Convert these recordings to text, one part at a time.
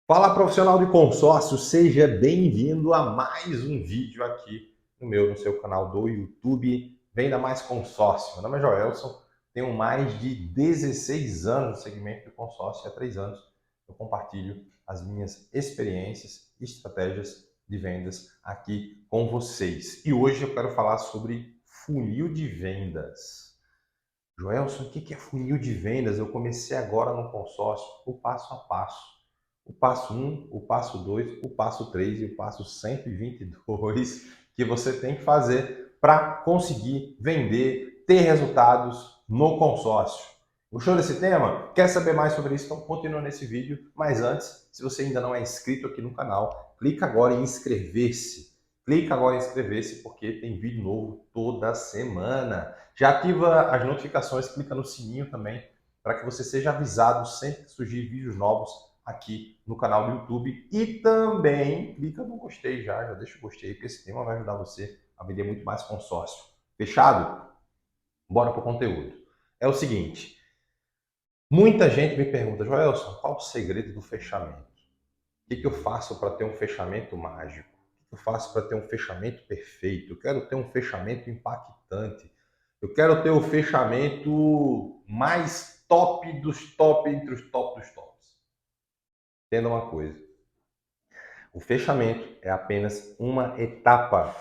Fala, profissional de consórcio, seja bem-vindo a mais um vídeo aqui no seu canal do YouTube. Venda Mais Consórcio. Meu nome é Joelson, tenho mais de 16 anos no segmento de consórcio e há 3 anos eu compartilho as minhas experiências e estratégias de vendas aqui com vocês. E hoje eu quero falar sobre funil de vendas. Joelson, o que é funil de vendas? Eu comecei agora no consórcio, o passo a passo. O passo 1, o passo 2, o passo 3 e o passo 122 que você tem que fazer para conseguir vender, ter resultados no consórcio. Gostou desse tema? Quer saber mais sobre isso? Então continua nesse vídeo. Mas antes, se você ainda não é inscrito aqui no canal, clica agora em inscrever-se. Clica agora em inscrever-se porque tem vídeo novo toda semana. Já ativa as notificações, clica no sininho também para que você seja avisado sempre que surgir vídeos novos aqui no canal do YouTube. E também clica no gostei já deixa o gostei, porque esse tema vai ajudar você a vender muito mais consórcio. Fechado? Bora para o conteúdo. É o seguinte, muita gente me pergunta, Joelson, qual o segredo do fechamento? O que eu faço para ter um fechamento mágico? O que eu faço para ter um fechamento perfeito? Eu quero ter um fechamento impactante. Eu quero ter o fechamento mais top dos top entre os top dos tops. Entenda uma coisa. O fechamento é apenas uma etapa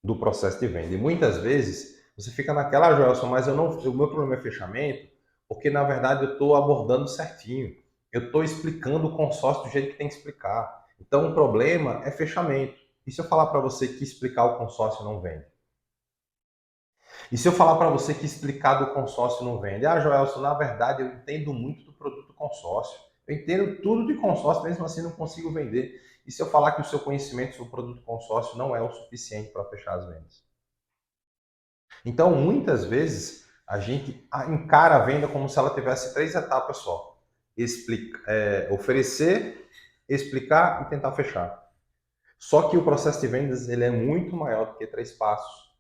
do processo de venda. E muitas vezes você fica naquela, Joelson, mas o meu problema é fechamento, porque na verdade eu estou abordando certinho. Eu estou explicando o consórcio do jeito que tem que explicar. Então o problema é fechamento. E se eu falar para você que explicar o consórcio não vende? E se eu falar para você que explicar do consórcio não vende? Ah, Joelson, na verdade eu entendo muito do produto consórcio. Eu entendo tudo de consórcio, mesmo assim não consigo vender. E se eu falar que o seu conhecimento sobre o produto consórcio não é o suficiente para fechar as vendas? Então, muitas vezes, a gente encara a venda como se ela tivesse 3 etapas só. Oferecer, explicar e tentar fechar. Só que o processo de vendas ele é muito maior do que 3 passos.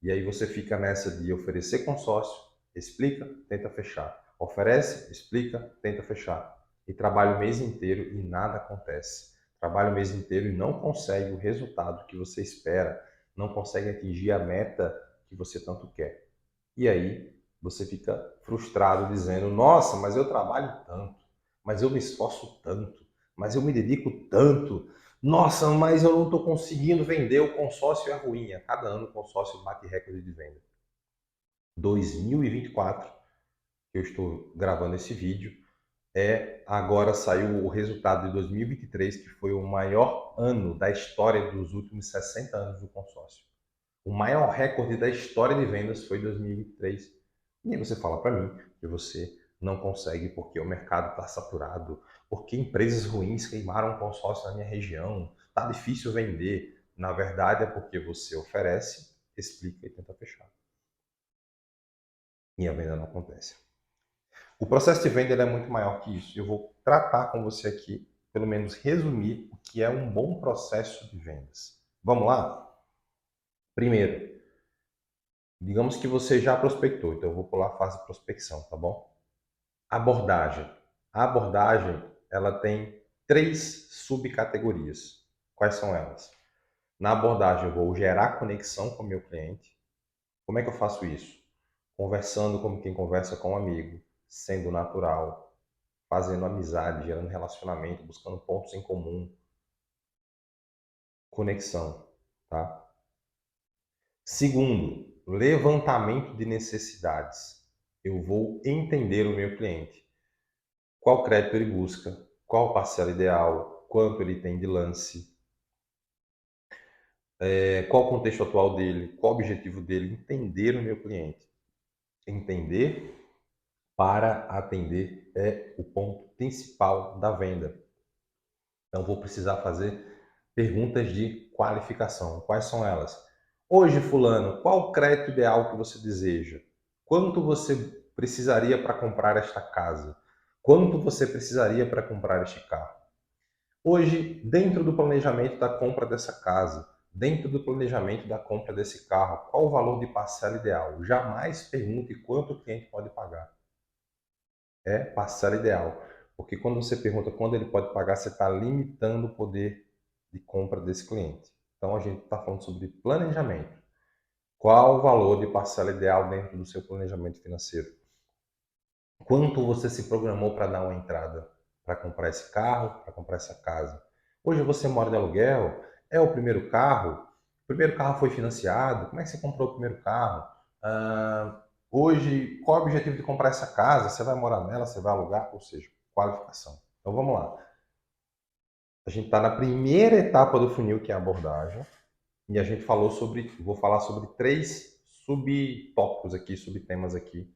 E aí você fica nessa de oferecer consórcio, explica, tenta fechar. Oferece, explica, tenta fechar. E trabalha o mês inteiro e nada acontece. Trabalha o mês inteiro e não consegue o resultado que você espera, não consegue atingir a meta que você tanto quer. E aí você fica frustrado dizendo, nossa, mas eu trabalho tanto, mas eu me esforço tanto, mas eu me dedico tanto, nossa, mas eu não estou conseguindo vender, o consórcio é ruim. A cada ano o consórcio bate recorde de venda. 2024, que eu estou gravando esse vídeo, agora saiu o resultado de 2023, que foi o maior ano da história dos últimos 60 anos do consórcio. O maior recorde da história de vendas foi 2023. E aí você fala para mim que você não consegue porque o mercado está saturado, porque empresas ruins queimaram consórcio na minha região, está difícil vender. Na verdade é porque você oferece, explica e tenta fechar. E a venda não acontece. O processo de venda é muito maior que isso. Eu vou tratar com você aqui, pelo menos resumir o que é um bom processo de vendas. Vamos lá? Primeiro, digamos que você já prospectou, então eu vou pular a fase de prospecção, tá bom? Abordagem. A abordagem, ela tem 3 subcategorias. Quais são elas? Na abordagem, eu vou gerar conexão com o meu cliente. Como é que eu faço isso? Conversando como quem conversa com um amigo, sendo natural, fazendo amizade, gerando relacionamento, buscando pontos em comum, conexão, tá? Segundo, levantamento de necessidades. Eu vou entender o meu cliente. Qual crédito ele busca? Qual parcela ideal? Quanto ele tem de lance? Qual o contexto atual dele? Qual o objetivo dele? Entender o meu cliente. Entender para atender é o ponto principal da venda. Então, vou precisar fazer perguntas de qualificação. Quais são elas? Hoje, fulano, qual o crédito ideal que você deseja? Quanto você precisaria para comprar esta casa? Quanto você precisaria para comprar este carro? Hoje, dentro do planejamento da compra dessa casa, dentro do planejamento da compra desse carro, qual o valor de parcela ideal? Jamais pergunte quanto o cliente pode pagar. É parcela ideal. Porque quando você pergunta quando ele pode pagar, você está limitando o poder de compra desse cliente. Então a gente está falando sobre planejamento. Qual o valor de parcela ideal dentro do seu planejamento financeiro? Quanto você se programou para dar uma entrada? Para comprar esse carro, para comprar essa casa? Hoje você mora de aluguel, é o primeiro carro? O primeiro carro foi financiado? Como é que você comprou o primeiro carro? Hoje, qual é o objetivo de comprar essa casa? Você vai morar nela? Você vai alugar? Ou seja, qualificação. Então vamos lá. A gente está na primeira etapa do funil, que é a abordagem, e a gente falou sobre, vou falar sobre 3 subtópicos aqui, subtemas aqui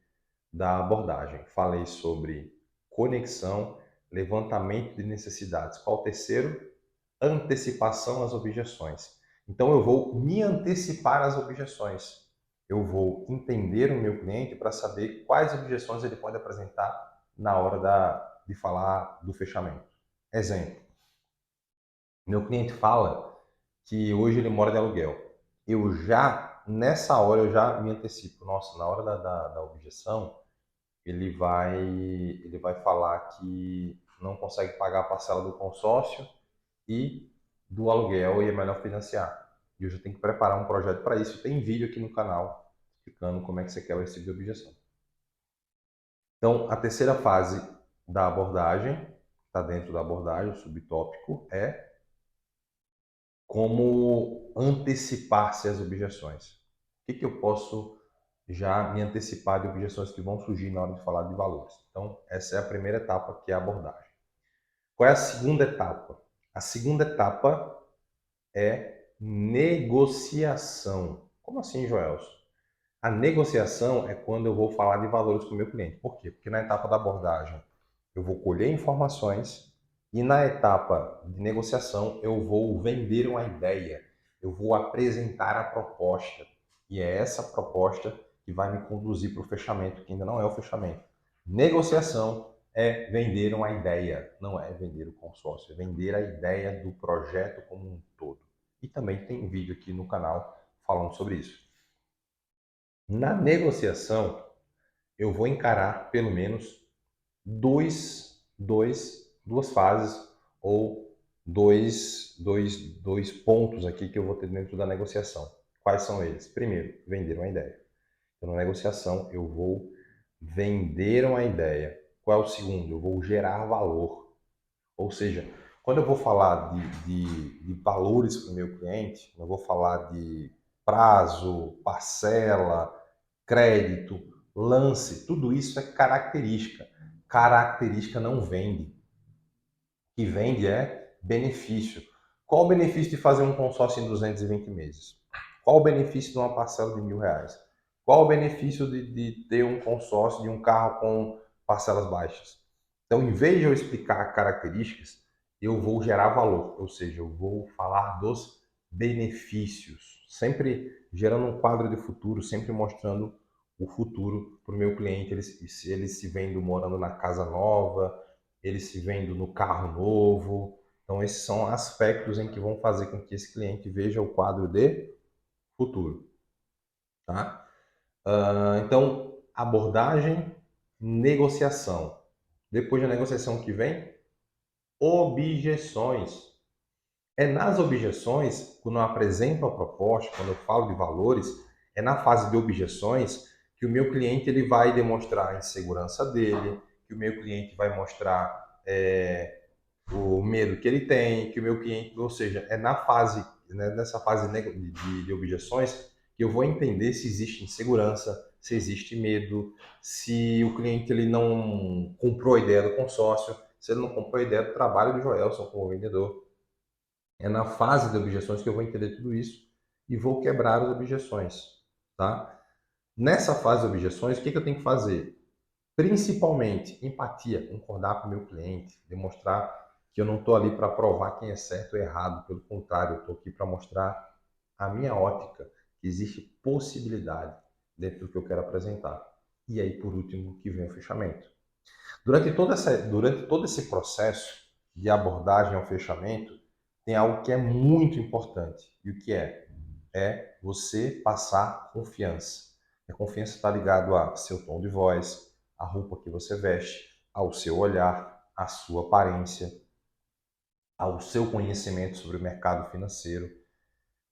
da abordagem. Falei sobre conexão, levantamento de necessidades. Qual o terceiro? Antecipação às objeções. Então eu vou me antecipar às objeções. Eu vou entender o meu cliente para saber quais objeções ele pode apresentar na hora de falar do fechamento. Exemplo. Meu cliente fala que hoje ele mora de aluguel. Nessa hora, eu já me antecipo. Nossa, na hora da objeção, ele vai falar que não consegue pagar a parcela do consórcio e do aluguel e é melhor financiar. E eu já tenho que preparar um projeto para isso. Tem vídeo aqui no canal explicando como é que você quebra esse tipo de objeção. Então, a terceira fase da abordagem, está dentro da abordagem, o subtópico, é como antecipar-se às objeções. O que eu posso já me antecipar de objeções que vão surgir na hora de falar de valores? Então, essa é a primeira etapa, que é a abordagem. Qual é a segunda etapa? A segunda etapa é negociação. Como assim, Joelson? A negociação é quando eu vou falar de valores com o meu cliente. Por quê? Porque na etapa da abordagem eu vou colher informações e na etapa de negociação eu vou vender uma ideia, eu vou apresentar a proposta. E é essa proposta que vai me conduzir para o fechamento, que ainda não é o fechamento. Negociação é vender uma ideia, não é vender o consórcio, é vender a ideia do projeto como um todo. E também tem vídeo aqui no canal falando sobre isso. Na negociação, eu vou encarar pelo menos duas fases ou dois pontos aqui que eu vou ter dentro da negociação. Quais são eles? Primeiro, vender uma ideia. Então, na negociação, eu vou vender uma ideia. Qual é o segundo? Eu vou gerar valor. Ou seja, quando eu vou falar de valores para o meu cliente, eu vou falar de prazo, parcela, crédito, lance, tudo isso é característica. Característica não vende. O que vende é benefício. Qual o benefício de fazer um consórcio em 220 meses? Qual o benefício de uma parcela de R$ 1.000? Qual o benefício de ter um consórcio de um carro com parcelas baixas? Então, em vez de eu explicar características, eu vou gerar valor, ou seja, eu vou falar dos benefícios, sempre gerando um quadro de futuro, sempre mostrando o futuro para o meu cliente. Ele se vendo morando na casa nova, ele se vendo no carro novo. Então, esses são aspectos em que vão fazer com que esse cliente veja o quadro de futuro. Tá? Então, abordagem, negociação. Depois da negociação que vem, objeções. É nas objeções, quando eu apresento a proposta, quando eu falo de valores, é na fase de objeções que o meu cliente ele vai demonstrar a insegurança dele, que o meu cliente vai mostrar o medo que ele tem, que o meu cliente, ou seja, é na fase, né, nessa fase de objeções que eu vou entender se existe insegurança, se existe medo, se o cliente ele não comprou a ideia do consórcio, se ele não comprou a ideia do trabalho do Joelson como vendedor. É na fase de objeções que eu vou entender tudo isso e vou quebrar as objeções, tá? Nessa fase de objeções, o que eu tenho que fazer? Principalmente, empatia, concordar com o meu cliente, demonstrar que eu não estou ali para provar quem é certo ou errado, pelo contrário, eu estou aqui para mostrar a minha ótica, que existe possibilidade dentro do que eu quero apresentar. E aí, por último, que vem o fechamento. Durante todo esse processo de abordagem ao fechamento, tem algo que é muito importante. E o que é? É você passar confiança. A confiança está ligado a seu tom de voz, a roupa que você veste, ao seu olhar. à sua aparência, ao seu conhecimento sobre o mercado financeiro.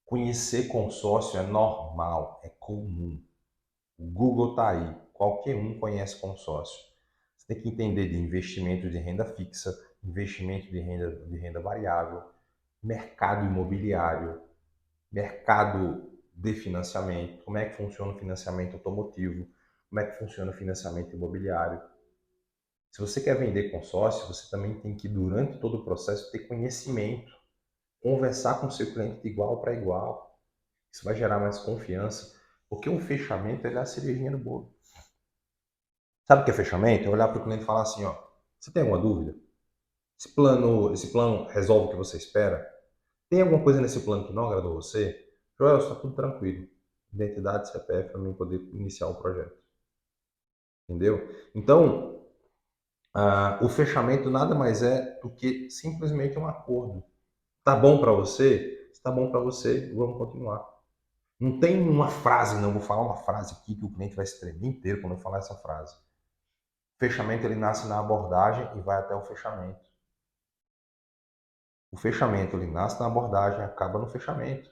Conhecer consórcio é normal, é comum. O Google está aí, qualquer um conhece consórcio. Você tem que entender de investimento de renda fixa, investimento de renda variável, mercado imobiliário, mercado de financiamento, como é que funciona o financiamento automotivo, como é que funciona o financiamento imobiliário. Se você quer vender consórcio, você também tem que, durante todo o processo, ter conhecimento, conversar com o seu cliente de igual para igual. Isso vai gerar mais confiança, porque um fechamento é a cerejinha do bolo. Sabe o que é fechamento? É olhar para o cliente e falar assim, ó, você tem alguma dúvida? Esse plano resolve o que você espera? Tem alguma coisa nesse plano que não agradou você? Joel, está tudo tranquilo. Identidade, CPF, para mim poder iniciar o projeto. Entendeu? Então, o fechamento nada mais é do que simplesmente um acordo. Tá bom para você? Se tá bom para você, vamos continuar. Não tem uma frase, não. Vou falar uma frase aqui que o cliente vai se tremer inteiro quando eu falar essa frase. O fechamento ele nasce na abordagem e vai até o fechamento. O fechamento ele nasce na abordagem e acaba no fechamento.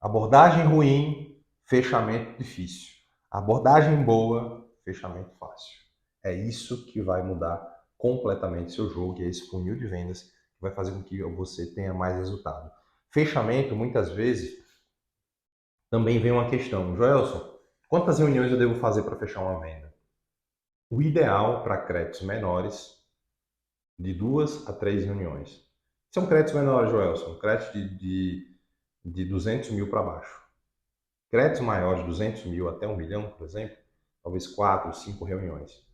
Abordagem ruim, fechamento difícil. Abordagem boa, fechamento fácil. É isso que vai mudar completamente seu jogo, que é esse funil de vendas que vai fazer com que você tenha mais resultado. Fechamento, muitas vezes, também vem uma questão. Joelson, quantas reuniões eu devo fazer para fechar uma venda? O ideal para créditos menores, de 2 a 3 reuniões. São créditos menores, Joelson, créditos de 200 mil para baixo. Créditos maiores de 200 mil até 1 milhão, por exemplo, talvez 4, 5 reuniões.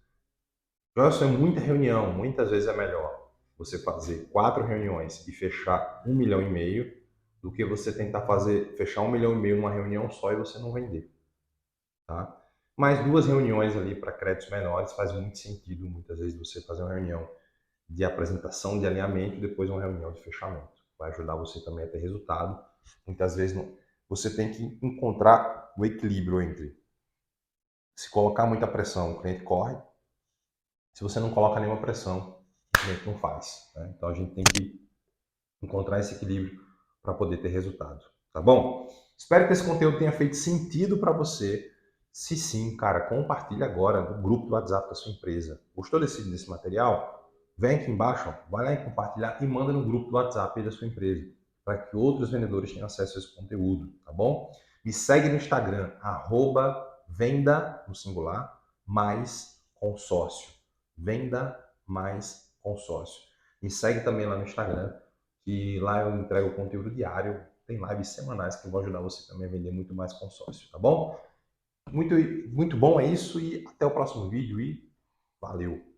Joelson, é muita reunião, muitas vezes é melhor você fazer 4 reuniões e fechar 1,5 milhão do que você tentar fechar 1,5 milhão numa reunião só e você não vender. Tá? Mas 2 reuniões ali para créditos menores faz muito sentido, muitas vezes, você fazer uma reunião de apresentação de alinhamento e depois uma reunião de fechamento. Vai ajudar você também a ter resultado. Muitas vezes você tem que encontrar o equilíbrio entre se colocar muita pressão, o cliente corre. Se você não coloca nenhuma pressão, o cliente não faz. Né? Então a gente tem que encontrar esse equilíbrio para poder ter resultado. Tá bom? Espero que esse conteúdo tenha feito sentido para você. Se sim, cara, compartilhe agora no grupo do WhatsApp da sua empresa. Gostou desse material? Vem aqui embaixo, ó, vai lá em compartilhar e manda no grupo do WhatsApp da sua empresa, para que outros vendedores tenham acesso a esse conteúdo, tá bom? Me segue no Instagram, @venda, no singular, mais consórcio. Venda mais consórcio. Me segue também lá no Instagram, que lá eu entrego conteúdo diário, tem lives semanais que vão ajudar você também a vender muito mais consórcio, tá bom? Muito, muito bom é isso e até o próximo vídeo e valeu!